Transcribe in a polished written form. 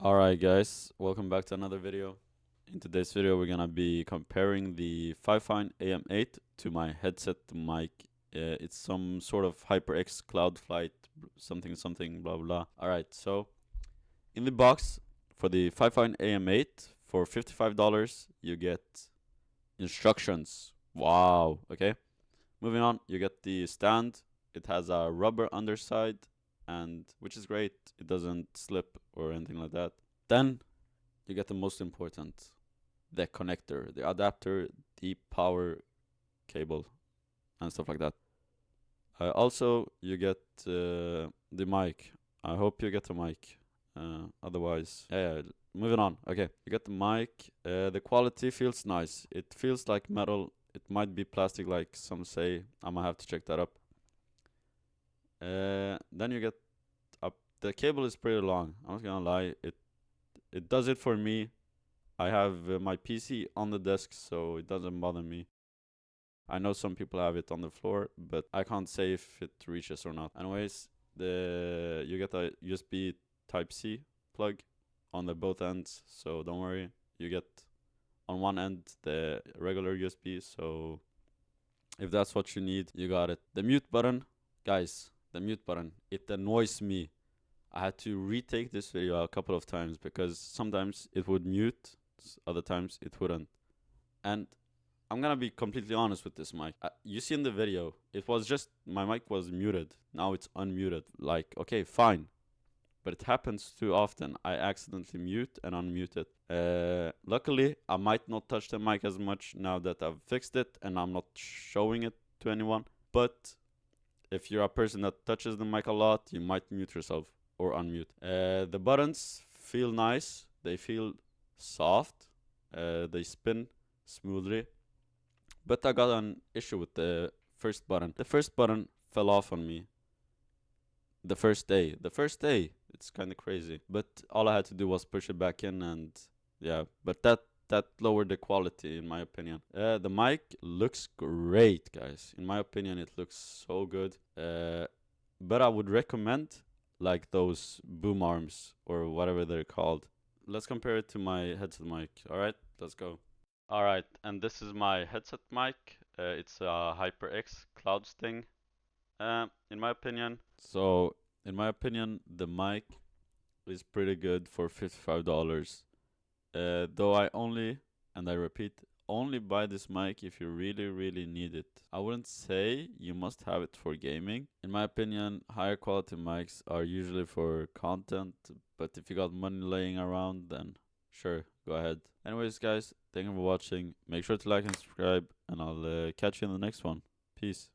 Alright guys, welcome back to another video. In today's video we're gonna be comparing the Fifine am8 to my headset mic. It's some sort of HyperX cloud flight something blah blah. Alright, so in the box for the Fifine am8 for $55 you get instructions. Wow, okay. Moving on, you get the stand. It has a rubber underside, and which is great. It doesn't slip or anything like that. Then you get the most important, the connector, the adapter, the power cable, and stuff like that. Also, you get the mic. I hope you get the mic. Otherwise, yeah. Moving on. Okay, you get the mic. The quality feels nice. It feels like metal. It might be plastic, like some say. I'm gonna have to check that up. Then you get up. The cable is pretty long. I'm not gonna lie. It does it for me. I have my PC on the desk, so it doesn't bother me. I know some people have it on the floor, but I can't say if it reaches or not. Anyways, you get a USB Type-C plug on the both ends, so don't worry. You get on one end the regular USB, so if that's what you need, you got it. The mute button, guys, the mute button, it annoys me. I had to retake this video a couple of times because sometimes it would mute, other times it wouldn't. And I'm gonna be completely honest with this mic. You see in the video, it was just, my mic was muted. Now it's unmuted. Like, okay, fine. But it happens too often. I accidentally mute and unmute it. Luckily, I might not touch the mic as much now that I've fixed it and I'm not showing it to anyone. But if you're a person that touches the mic a lot, you might mute yourself or unmute. The buttons feel nice. They feel soft. They spin smoothly. But I got an issue with the first button. The first button fell off on me. The first day. It's kind of crazy. But all I had to do was push it back in, and yeah. But that lowered the quality, in my opinion. The mic looks great, guys. In my opinion, it looks so good. But I would recommend like those boom arms or whatever they're called. Let's compare it to my headset mic. Alright, let's go. Alright, and this is my headset mic. It's a HyperX Cloud Sting. In my opinion. So, in my opinion, the mic is pretty good for $55. Though I only, and I repeat, only buy this mic if you really need it. I wouldn't say you must have it for gaming. In my opinion, higher quality mics are usually for content, but if you got money laying around, then sure, go ahead. Anyways, guys, thank you for watching. Make sure to like and subscribe, and I'll catch you in the next one. Peace.